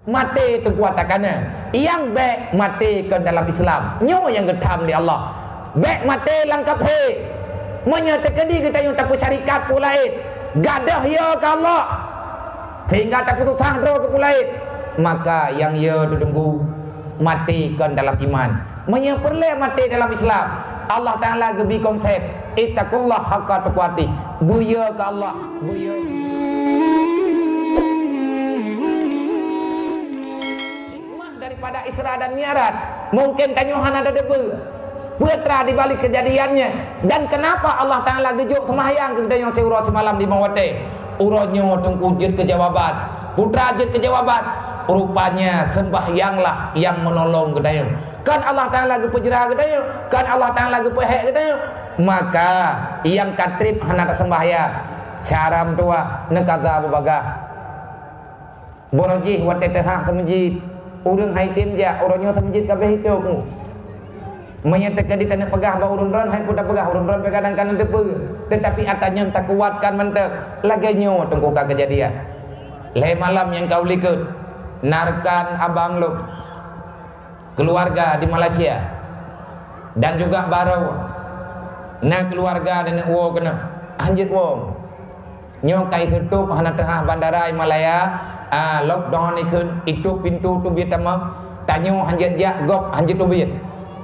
mati tu kuat takana yang baik mati ke dalam Islam nyo yang getam di Allah baik mati langkap he menyatakan kita yang tak syarikat pulaid gadah ya ke Allah sehingga tak putus asa ke pulaid maka yang ya tunggu mati ke dalam iman menyeperle mati dalam Islam Allah Ta'ala gebi konsep ittaqullah haqqa tuqatih buya ke Allah buya daripada Isra dan Mi'raj mungkin tanyuhan ada debu putra di balik kejadiannya dan kenapa Allah Ta'ala gejuk semahyang ke yang seurah semalam di Mawate uronyo tunggu jid kejawaban putra jid kejawaban rupanya sembahyanglah yang menolong gedayung kan Allah Ta'ala gepejera gedayung kan Allah Ta'ala gepehek gedayung maka yang katrip hana sembahyang caram tua nekata babagah borojih wate tehah temjid urang hai tim ja uronyo temjid kabeh hidup menyatakan di tanah pegah ba urun-urun hai pun pegah urun-urun kadang-kadang depe tetapi atanya tak kuatkan mentek laganyo tunggu ka kejadian le malam yang kau likut narkan abang lu keluarga di Malaysia dan juga baru na keluarga dan wo kena anjit wong nyo kai tutup hana tengah bandara Malaya lockdown ikun itu pintu tu biat tamam tanyo hanjit jak gop hanjit tu biat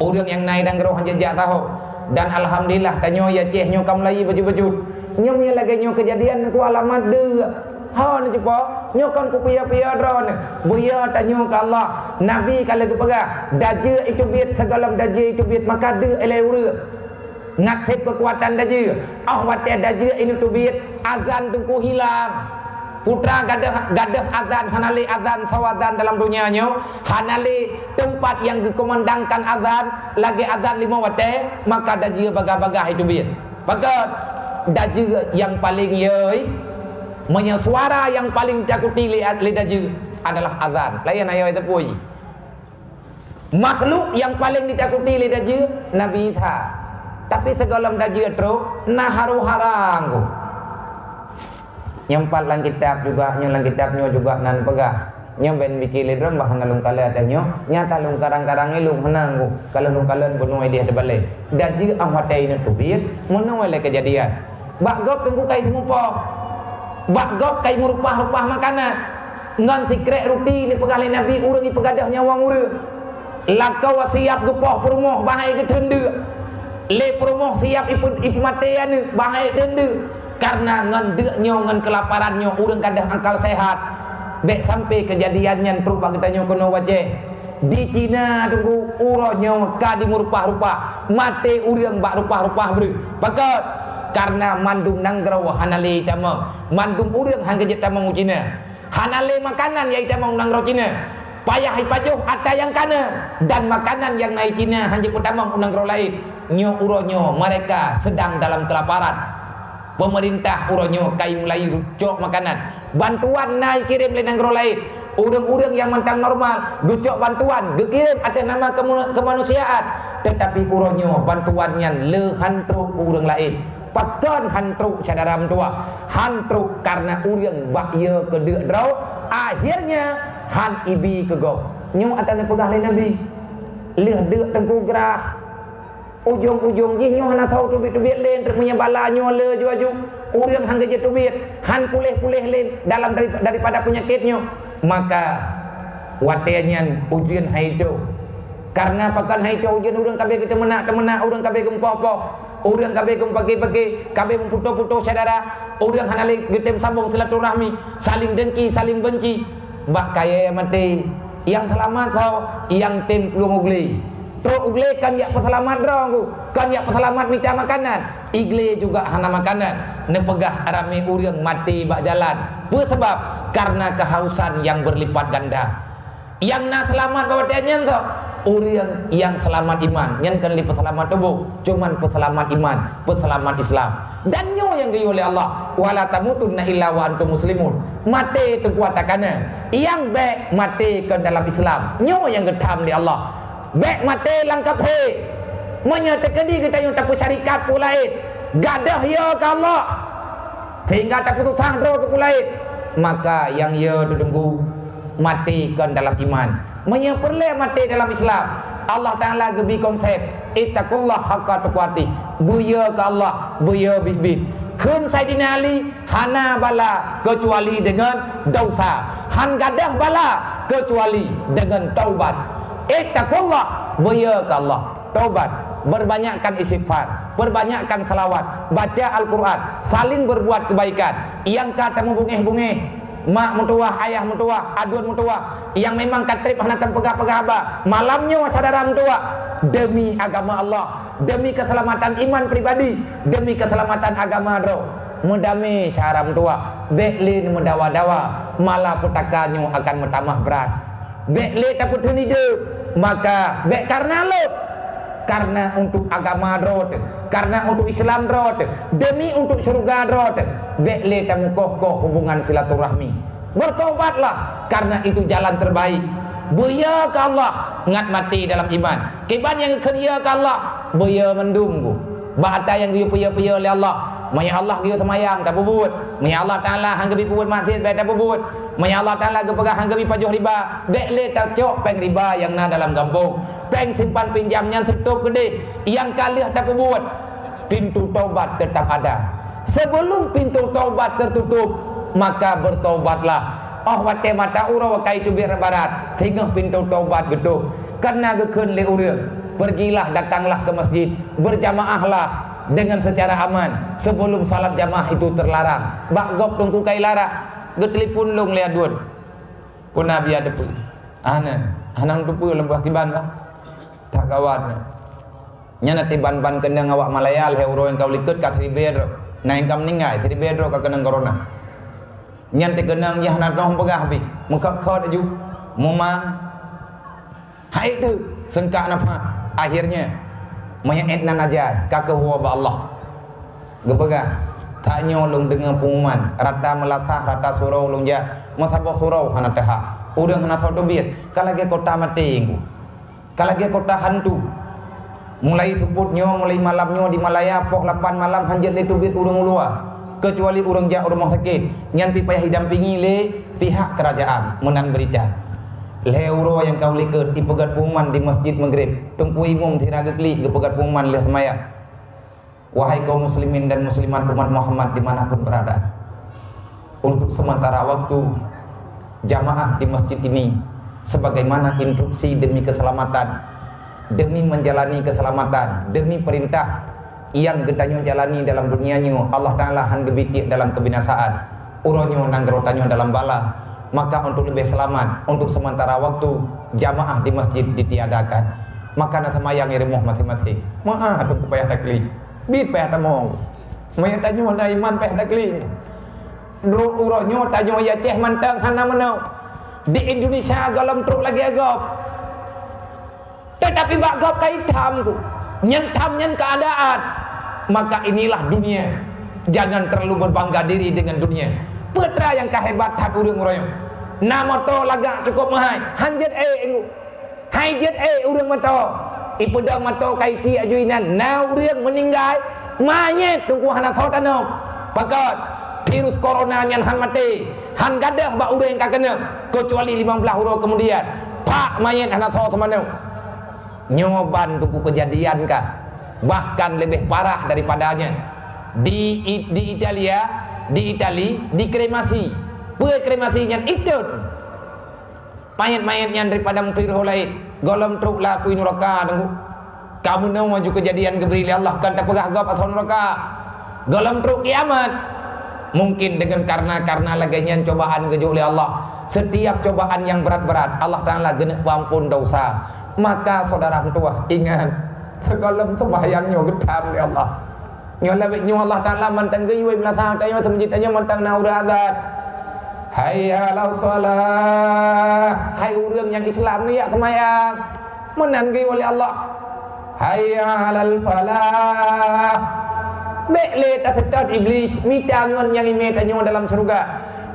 orang yang naik dan geroh hanjit jak tahu dan alhamdulillah tanyo ya ceh nyo kam lai baju-baju nyo nya lagi nyo kejadian ku alamat de ha ni cepo nyo kan ku pia-pia drone buya tanyo ke Allah nabi kalau ke pegah daje itu biat segala daje itu biat maka de elai ura ngathip kekuatan daje wate daje ini tu biat azan tu ku hilang putra gadah azan hanali azan sawadan dalam dunianya hanali tempat yang dikomandangkan azan lagi azan 5 wate maka daje bagah-bagah itu biat bagah daje yang paling yoi suara yang paling takuti li daje adalah azan layan ayo itu puji makhluk yang paling ditakuti li daje Nabi Isa tapi segala daje itu naharu harang nyempat lang kitab juga nyolang kitabnya juga nan pegah nyomben bikili drum bahan alung kala adanyo nyata lung karang-karang ilung menanggu kalau lung kalen bunuh dia de balik daje ahwate ini tubit menuai kejadian bagop tunggu kai semupo bagop kai merupah-rupah makanan ngan tikrek roti ni pegalai Nabi urang ni pegadah nyawang ura lakau siap gepoh perumoh bahai ke tende le perumoh siap ipu matean bahai tende karena ngan deknyo ngan kelaparannya urang kadah akal sehat dek sampai kejadiannya perupa katanya kono wajah di Cina tunggu uronyo ka di merupah-rupah mate urang bak rupah-rupah beri bakat karena mandum nanggrau hanali tamang mandum urang hang kejet tamang Cina hanale makanan yang tamang nanggrau Cina payah ipajuh ada yang kana dan makanan yang naik Cina hanje putamang nanggrau lain nyo uronyo mereka sedang dalam kelaparan pemerintah uronyo kai mulai rucok makanan bantuan naik kirim le nanggrau lain urang-urang yang mentang normal rucok bantuan dikirim atas nama kemanusiaan tetapi uronyo bantuannya le hantruk urang lain paton hantruk cadaram tua hantruk karena urang bakya ke deuk draw akhirnya han ibi ke gop nyu atane pegah lain Nabi leh deuk tengku gerah ujung-ujung jih nyu hana tahu tubit-tubit lain terpunya bala nyu le ju-aju urang hang geje tubit han pulih-pulih lain dalam daripada penyakitnya maka watenya ujian haido karena pakan haido ujian urang kabeh kita menak urang kabeh gempopo urang kabeh pagi-pagi kabeh memputo-puto saudara urang hanali getem sambung silaturahmi saling dengki saling benci bak kaya mati yang selamat tau yang tim pelung ugli tro ugli kan ya peselamat dong kan ya peselamat minta makanan igle juga hana makanan nepegah arami urang mati bak jalan sebab karena kehausan yang berlipat ganda yang nak selamat bawa dia tu orang yang selamat iman yang kan lipat selamat tubuh cuman peselamat iman peselamat Islam dan nyo yang diu oleh Allah wala tamutunna illa wa antum muslimun mati tu kuat takana yang baik mati ke dalam Islam nyo yang getam di Allah baik mati langkap he menyatakan kita yang tak syarikat pulaid gadah ya ke Allah sehingga tak putus asa ke pulaid maka yang ya tunggu mati kan dalam iman. Menyeperle mati dalam Islam. Allah Ta'ala gebi konsep ittaqullah haqqa tuqatih. Buya ke Allah, buya bibit. Kun Sayyidina Ali hana bala kecuali dengan dosa. Han gadah bala kecuali dengan taubat. Ittaqullah, buya ke Allah, taubat. Berbanyakkan istighfar, berbanyakkan salawat, baca Al-Quran, saling berbuat kebaikan. Yang kata bungeh-bungeh mak mutuah, ayah mutuah, aduan mutuah, yang memang katrip hanatan pegah-pegah ba malamnya saudara mutuah, demi agama Allah, demi keselamatan iman pribadi, demi keselamatan agama roh, mudami syara mutuah, beklin mudawa-dawa, malah putakannya akan bertambah berat. Bekle takut henide, maka bek karena lo, karena untuk agama roh, karena untuk Islam roh, demi untuk surga roh, bekle kamu kokoh hubungan silaturahmi. Bertobatlah, karena itu jalan terbaik. Buya ke Allah, ngat mati dalam iman. Kiban yang kerja ke Allah, buya mendunggu. Bata yang dia puya-puya oleh Allah. Maya Allah dia semayang tak bubut. Maya Allah Ta'ala hang gebi bubut masjid baik tak bubut. Maya Allah Ta'ala gepegah hang gebi pajuh riba. Bekle tak cok peng riba yang na dalam kampung. Peng simpan pinjamnya tutup gede. Yang kalih tak bubut. Pintu taubat tetap ada. Sebelum pintu taubat tertutup, maka bertaubatlah. Oh wate mata ura wakai tu biar barat. Tengah pintu taubat gitu. Karena gekun le urang. Pergilah, datanglah ke masjid, berjamaahlah dengan secara aman. Sebelum salat jamaah itu terlarang. Bak gop tungku kai lara. Getelipun long le adun. Pun Nabi ada pun. Anang tu pun lembah kiban lah. Tak kawan. Nya nanti ban-ban kena ngawak Malayal he uro yang kau likut ka tribedro. Na engkam ningai tribedro ka kena corona. Nya nanti kena ya nak dong pegah bi. Muka kau aju. Muma. Hai tu sengkak napa? Akhirnya menyetnan aja kakek huwa ba Allah. Gepegah tak nyolong dengan pengumuman rata melatah rata surau long ja masabah surau hana taha udang hana foto biat kalage kota mati ingku kalage kota hantu mulai sebutnya mulai malamnya di Malaya pok 8 malam hanjat le tubit urang ulua kecuali urang ja rumah sakit nyan pi payah hidampingi le pihak kerajaan menan berita leuro yang kau liket di pegat pengumuman di Masjid Maghrib tungku imum tiraga kli ke pegat pengumuman lihat semaya. Wahai kaum muslimin dan muslimat umat Muhammad dimanapun berada, untuk sementara waktu jamaah di masjid ini sebagaimana instruksi demi keselamatan, demi menjalani keselamatan, demi perintah yang getanyo jalani dalam dunianya Allah Ta'ala han gebitik dalam kebinasaan uronyo nanggerotanyo dalam bala. Maka untuk lebih selamat, untuk sementara waktu jamaah di masjid ditiadakan. Maka nak semayang irimuh mati-mati. Maaf tu payah takli. Bit payah tamong. Maya tanyo na iman payah takli. Dro uronyo tanyo ya ceh mantang hana menau. Di Indonesia galam truk lagi agop. Tetapi bak gop kaitam ku. Nyentam nyen keadaan. Maka inilah dunia. Jangan terlalu berbangga diri dengan dunia. Putra yang kahebatan urang urang. Nama to lagak cukup mahai. Hanjet engu. Hanjet urang mato. Ipedang mato kaiti ajuinan. Na urang meninggal. Manyet tunggu hana thotano. Pakat virus corona nyan han mati. Han gadah ba urang kakena. Kecuali 15 huro kemudian. Pak mayat hana thot mano. Nyoban tunggu kejadian kah? Bahkan lebih parah daripadanya. Di Italia, di Itali dikremasi. Puai kremasinya itu mayat-mayatnya daripada mempirul lain golom truk lah kui neraka tunggu kamu nak maju kejadian geberi Allah kan tak pegah gap atau neraka golom truk kiamat mungkin dengan karena laganya cobaan keju oleh Allah. Setiap cobaan yang berat-berat Allah Ta'ala genep ampun dosa. Maka saudara tua ingat sekolom sembahyangnya gedam oleh Allah. Nyola bik nyo Allah Ta'ala mantang gayuai melatah tayo semjitanya mantang nauradat. Hayya ala salat. Hai urang yang Islam ni ya kemayang menan gayuai oleh Allah. Hayya alal falah. Bekle tak sedot iblis mitangon yang imetanyo dalam surga.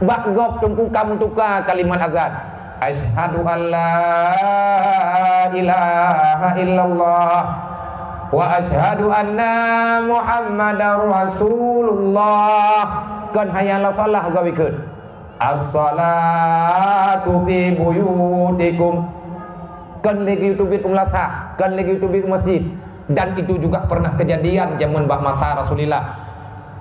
Bak gop tungku kamu tukar kalimat azan. Asyhadu an la ilaha illallah wa asyhadu anna Muhammadar Rasulullah. Kan hayal salah gawe keun. as-salatu fi buyutikum. Kan lagi itu bit umlasa, kan lagi itu bit masjid. Dan itu juga pernah kejadian zaman bak masa Rasulullah.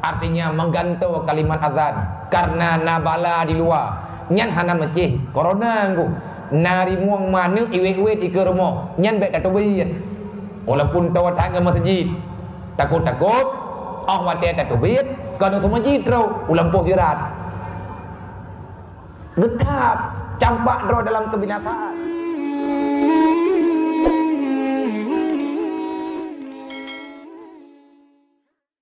Artinya menggantau kalimat azan karena nabala di luar. Nyan hana mecih corona ngku. Nari muang manu iwe-iwe di kermo. Nyan baik tak tobiyat. Walaupun tahu tangga masjid. Takut-takut Allah tak tobiyat. Kalau tu masjid terus ulang poh jerat. Getap campak draw dalam kebinasaan.